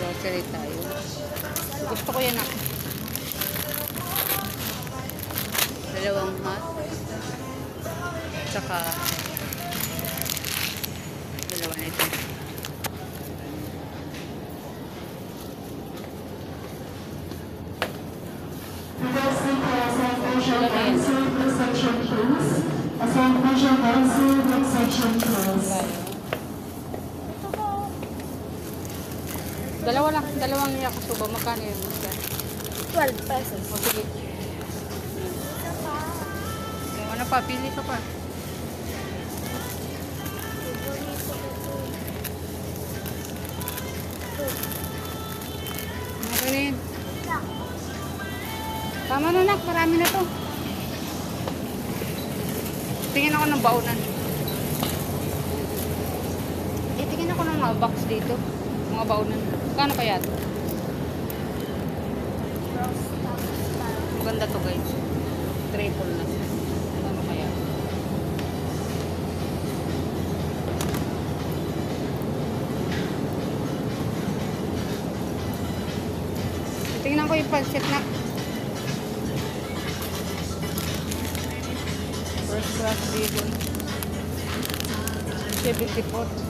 Grocery tayo. Gusto ko yan ako. Dalawang hot. Tsaka dalawa na ito. Dalawa lang, dalawang yakisoba. Magkano yun? 12 pesos. O sige. Ano pa? Pili ka pa. Okay na yun. Tama na nak, marami na to. Tingin ako ng baunan. Tingin ako ng mga box dito. Mga baunan. Kano kaya ito? Maganda to guys. Triple na. Kano kaya? Tingnan ko yung pancit na. First class dito. 74.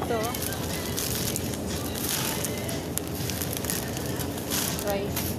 Ito. Rice.